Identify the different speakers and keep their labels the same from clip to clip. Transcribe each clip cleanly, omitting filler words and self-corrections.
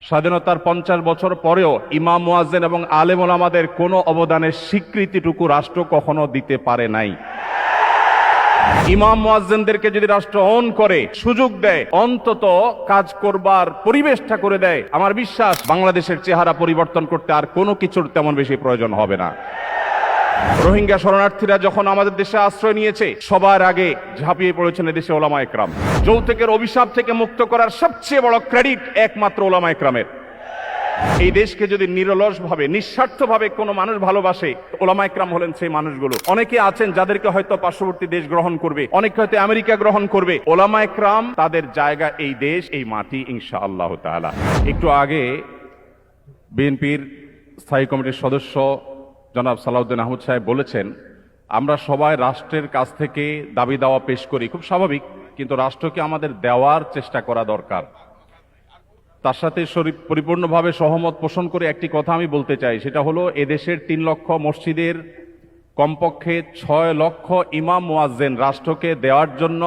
Speaker 1: স্বাধীনতার 50 বছর পরেও ইমাম মুয়াজ্জিন এবং আলেম ওলামাদের কোনো অবদানের স্বীকৃতিটুকু রাষ্ট্র কখনো দিতে পারে নাই। ইমাম মুয়াজ্জিনদেরকে যদি রাষ্ট্র অন করে সুযোগ দেয়, অন্তত কাজ করবার পরিবেশটা করে দেয়, আমার বিশ্বাস বাংলাদেশের চেহারা পরিবর্তন করতে আর কোনো কিছুর তেমন বেশি প্রয়োজন হবে না। রোহিঙ্গা শরণার্থীরা যখন আমাদের দেশে আশ্রয় নিয়েছে, সবার আগে ঝাঁপিয়ে পড়েছেন এদেশে ওলামা একরাম। যৌতুকের অভিশাপ থেকে মুক্ত করার সবচেয়ে বড় ক্রেডিট একমাত্র ওলামা একরামের। এই দেশকে যদি নিরলসভাবে নিঃস্বার্থভাবে কোনো মানুষ ভালোবাসে, ওলামা একরাম হলেন সেই মানুষগুলো। অনেকে আছেন যাদেরকে হয়তো পার্শ্ববর্তী দেশ গ্রহণ করবে, অনেকে হয়তো আমেরিকা গ্রহণ করবে। ওলামা একরাম তাদের জায়গা এই দেশ, এই মাটি, ইনশাআল্লাহ তাআলা। একটু আগে বিএনপির স্থায়ী কমিটির সদস্য জনাব সালাউদ্দিন আহমদ সাহেব বলেছেন, আমরা সবাই রাষ্ট্রের কাছ থেকে দাবি দাওয়া পেশ করি, খুব স্বাভাবিক, কিন্তু রাষ্ট্রকে আমাদের দেওয়ার চেষ্টা করা দরকার। তার সাথে পরিপূর্ণভাবে সহমত পোষণ করে একটি কথা আমি বলতে চাই, সেটা হলো এদেশের 3 লক্ষ মসজিদের কমপক্ষে 6 লক্ষ ইমাম মুয়াজ্জিন রাষ্ট্রকে দেওয়ার জন্য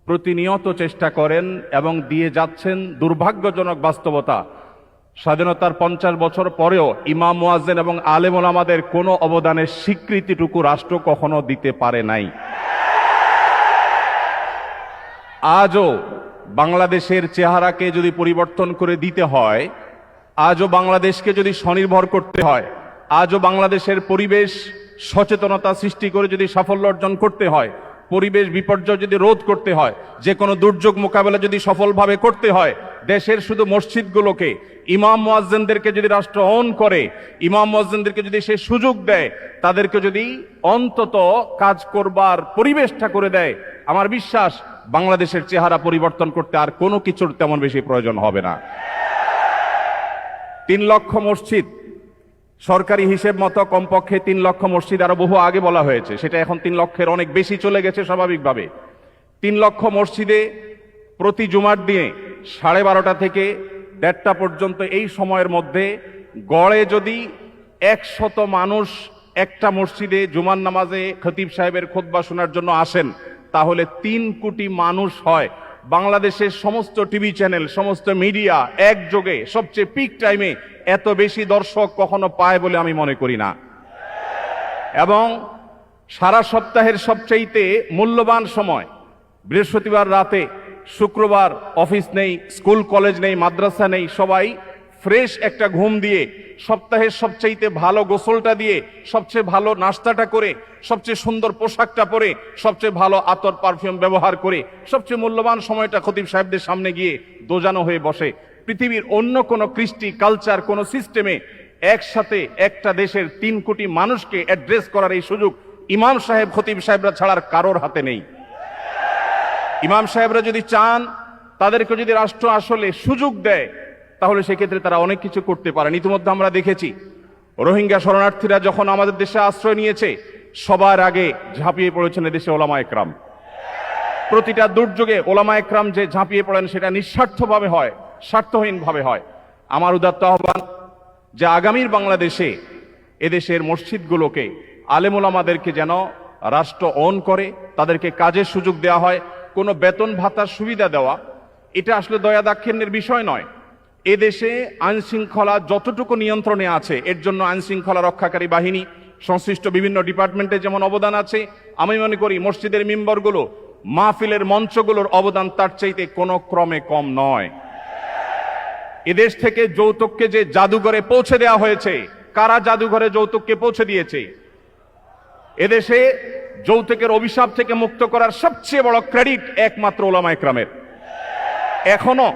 Speaker 1: প্রতিনিয়ত চেষ্টা করেন এবং দিয়ে যাচ্ছেন। দুর্ভাগ্যজনক বাস্তবতা, স্বাধীনতার 50 বছর পরেও ইমাম মুয়াজ্জিন এবং আলেম ওলামাদের কোনো অবদানের স্বীকৃতিটুকু রাষ্ট্র কখনো দিতে পারে নাই। আজও বাংলাদেশের চেহারাকে যদি পরিবর্তন করে দিতে হয়, আজও বাংলাদেশকে যদি স্বনির্ভর করতে হয়, আজও বাংলাদেশের পরিবেশ সচেতনতা সৃষ্টি করে যদি সাফল্য অর্জন করতে হয়, পরিবেশ বিপর্যয় যদি রোধ করতে হয়, যে কোনো দুর্যোগ মোকাবেলা যদি সফলভাবে করতে হয়, দেশের শুধু মসজিদগুলোকে ইমাম মুয়াজ্জিনদেরকে যদি রাষ্ট্র অন করে, ইমাম মুয়াজ্জিনদেরকে যদি সে সুযোগ দেয়, তাদেরকে যদি অন্তত কাজ করবার পরিবেশটা করে দেয়, আমার বিশ্বাস বাংলাদেশের চেহারা পরিবর্তন করতে আর কোনো কিছুর তেমন বেশি প্রয়োজন হবে না। 3 লক্ষ মসজিদ, সরকারি হিসেব মতো কমপক্ষে 3 লক্ষ মসজিদ, আরো বহু আগে বলা হয়েছে, সেটা এখন 3 লক্ষের অনেক বেশি চলে গেছে স্বাভাবিকভাবে। 3 লক্ষ মসজিদে প্রতি জুমার দিনে 12:30 থেকে 1:30 পর্যন্ত এই সময়ের মধ্যে গড়ে যদি 100 মানুষ একটা মসজিদে জুমার নামাজে খতিব সাহেবের খুতবা শোনার জন্য আসেন, তাহলে 3 কোটি মানুষ হয়। বাংলাদেশের সমস্ত টিভি চ্যানেল, সমস্ত মিডিয়া একযোগে সবচেয়ে পিক টাইমে এত বেশি দর্শক কখনো পায় বলে আমি মনে করি না। এবং সারা সপ্তাহের সবচাইতে মূল্যবান সময় বৃহস্পতিবার রাতে, শুক্রবার অফিস নেই, স্কুল কলেজ নেই, মাদ্রাসা নেই, সবাই ফ্রেশ একটা ঘুম দিয়ে, সপ্তাহের সবচাইতে ভালো গোসলটা দিয়ে, সবচেয়ে ভালো নাস্তাটা করে, সবচেয়ে সুন্দর পোশাকটা পরে, সবচেয়ে ভালো আতর পারফিউম ব্যবহার করে, সবচেয়ে মূল্যবান সময়টা খতিব সাহেবদের সামনে গিয়ে দোজানো হয়ে বসে। পৃথিবীর অন্য কোনো কৃষ্টি, কালচার, কোনো সিস্টেমে একসাথে একটা দেশের 3 কোটি মানুষকে অ্যাড্রেস করার এই সুযোগ ইমাম সাহেব, খতিব সাহেবরা ছাড়ার কারোর হাতে নেই। ইমাম সাহেবরা যদি চান, তাদেরকে যদি রাষ্ট্র আসলে সুযোগ দেয়, তাহলে সেক্ষেত্রে তারা অনেক কিছু করতে পারেন। ইতিমধ্যে আমরা দেখেছি, রোহিঙ্গা শরণার্থীরা যখন আমাদের দেশে আশ্রয় নিয়েছে, সবার আগে ঝাঁপিয়ে পড়েছেন এদেশে ওলামা একরাম। প্রতিটা দুর্যোগে ওলামা একরাম যে ঝাঁপিয়ে পড়েন, সেটা নিঃস্বার্থভাবে হয়, স্বার্থহীনভাবে হয়। আমার উদাত্ত আহ্বান যে আগামীর বাংলাদেশে এদেশের মসজিদগুলোকে, আলেম ওলামাদেরকে যেন রাষ্ট্র অন করে, তাদেরকে কাজের সুযোগ দেওয়া হয়। কোনো বেতন ভাতার সুবিধা দেওয়া, এটা আসলে দয়া দাক্ষিণ্যের বিষয় নয়। এদেশে আইন শৃঙ্খলা যতটুকু নিয়ন্ত্রণে আছে, এর জন্য আইন শৃঙ্খলা রক্ষাকারী বাহিনী, সংশ্লিষ্ট বিভিন্ন ডিপার্টমেন্টে যেমন অবদান আছে, আমি মনে করি মসজিদের মিম্বরগুলো, মাহফিলের মঞ্চগুলোর অবদান তার চাইতে কোনো ক্রমে কম নয়। এদেশ থেকে যৌতুককে যে জাদুঘরে পৌঁছে দেওয়া হয়েছে, কারা জাদুঘরে যৌতুককে পৌঁছে দিয়েছে? এদেশে যৌতুকের অভিশাপ থেকে মুক্ত করার সবচেয়ে বড় ক্রেডিট একমাত্র ওলামা একরামের। এখনো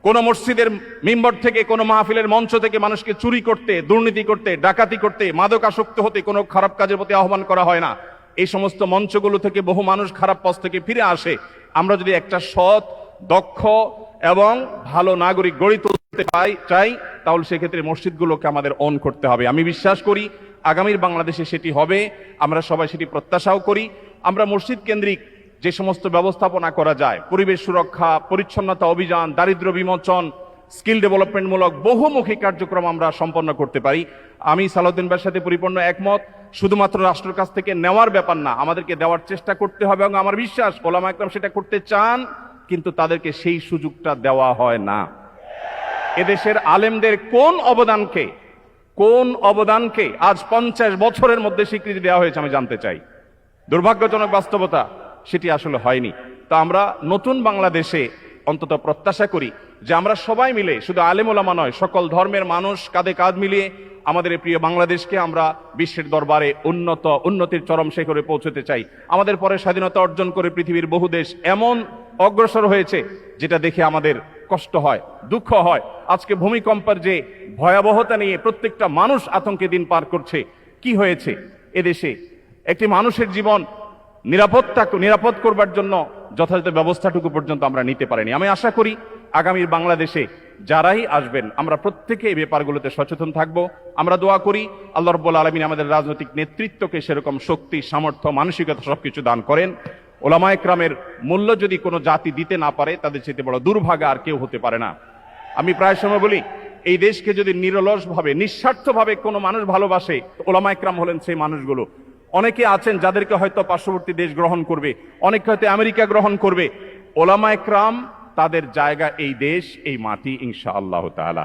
Speaker 1: কোন মসজিদের মিম্বর থেকে, কোন মাহফিলের মঞ্চ থেকে মানুষকে চুরি করতে, দুর্নীতি করতে, ডাকাতি করতে, মাদকাসক্ত হতে, কোনো খারাপ কাজের প্রতি আহ্বান করা হয় না। এই সমস্ত মঞ্চগুলো থেকে বহু মানুষ খারাপ পথ থেকে ফিরে আসে। আমরা যদি একটা সৎ, দক্ষ এবং ভালো নাগরিক গড়ে তুলতে চাই, তাহলে সেক্ষেত্রে মসজিদগুলোকে আমাদের অন করতে হবে। আমি বিশ্বাস করি আগামীর বাংলাদেশে সেটি হবে, আমরা সবাই সেটি প্রত্যাশাও করি। আমরা মসজিদ কেন্দ্রিক যে সমস্ত ব্যবস্থাপনা করা যায়, পরিবেশ সুরক্ষা, পরিচ্ছন্নতা অভিযান, দারিদ্র্য বিমোচন, স্কিল ডেভেলপমেন্টমূলক বহুমুখী কার্যক্রম আমরা সম্পন্ন করতে পারি। আমি সালাউদ্দিন ভাইয়ের সাথে পরিপূর্ণ একমত। শুধুমাত্র রাষ্ট্রের কাছ থেকে নেওয়ার ব্যাপার না, আমাদেরকে দেওয়ার চেষ্টা করতে হবে, এবং আমার বিশ্বাস ওলামা একরাম সেটা করতে চান, কিন্তু তাদেরকে সেই সুযোগটা দেওয়া হয় না। এদেশের আলেমদের কোন অবদানকে আজ 50 বছরের মধ্যে স্বীকৃতি দেওয়া হয়েছে আমি জানতে চাই। দুর্ভাগ্যজনক বাস্তবতা, সেটি আসলে হয়নি। তো আমরা নতুন বাংলাদেশে অন্তত প্রত্যাশা করি যে আমরা সবাই মিলে, শুধু আলেম ওলামা নয়, সকল ধর্মের মানুষ কাঁধে কাঁধ মিলিয়ে আমাদের এই প্রিয় বাংলাদেশকে আমরা বিশ্বের দরবারে উন্নতির চরম শিখরে পৌঁছতে চাই। আমাদের পরে স্বাধীনতা অর্জন করে পৃথিবীর বহু দেশ এমন অগ্রসর হয়েছে যেটা দেখে আমাদের কষ্ট হয়, দুঃখ হয়। আজকে ভূমিকম্পের যে ভয়াবহতা নিয়ে প্রত্যেকটা মানুষ আতঙ্কে দিন পার করছে, কি হয়েছে এদেশে? একটি মানুষের জীবন নিরাপদ করবার জন্য যথাযথ ব্যবস্থাটুকু পর্যন্ত আমরা নিতে পারিনি। আমি আশা করি আগামীর বাংলাদেশে যারাই আসবেন আমরা প্রত্যেকে এই ব্যাপারগুলোতে সচেতন থাকব। আমরা দোয়া করি আল্লাহ রাব্বুল আলামিন আমাদের রাজনৈতিক নেতৃত্বকে সেরকম শক্তি, সামর্থ্য, মানসিকতা সবকিছু দান করেন। ওলামায়ে কেরামের মূল্য যদি কোনো জাতি দিতে না পারে, তাদের চেয়ে বড় দুর্ভাগা আর কেউ হতে পারে না। আমি প্রায় সময় বলি, এই দেশকে যদি নিরলসভাবে, নিঃস্বার্থভাবে কোনো মানুষ ভালোবাসে, ওলামায়ে কেরাম হলেন সেই মানুষগুলো। অনেকে আছেন যাদেরকে হয়তো পার্শ্ববর্তী দেশ গ্রহণ করবে, অনেকে হয়তো আমেরিকা গ্রহণ করবে। ওলামায়ে কেরাম তাদের জায়গা এই দেশ, এই মাটি, ইনশাআল্লাহ তাআলা।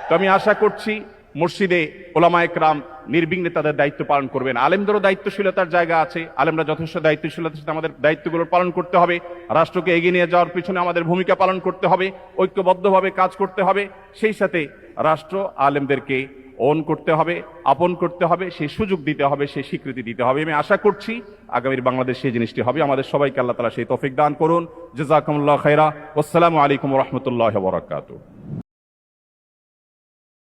Speaker 1: তো আমি আশা করছি মসজিদে ওলামায়ে কেরাম নির্বিঘ্নে তাদের দায়িত্ব পালন করবেন। আলেমদেরও দায়িত্বশীলতার জায়গা আছে, আলেমরা যথেষ্ট দায়িত্বশীলতার সাথে আমাদের দায়িত্বগুলো পালন করতে হবে। রাষ্ট্রকে এগিয়ে নিয়ে যাওয়ার পিছনে আমাদের ভূমিকা পালন করতে হবে, ঐক্যবদ্ধভাবে কাজ করতে হবে। সেই সাথে রাষ্ট্র আলেমদেরকে ওন করতে হবে, আপন করতে হবে, সেই সুযোগ দিতে হবে, সেই স্বীকৃতি দিতে হবে। আমি আশা করছি আগামীর বাংলাদেশ সেই জিনিসটি হবে। আমাদের সবাইকে আল্লাহ তাআলা সেই তৌফিক দান করুন। জাযাকুমুল্লাহু খাইরা। আসসালামু আলাইকুম ওয়া রাহমাতুল্লাহি ওয়া বারাকাতুহু।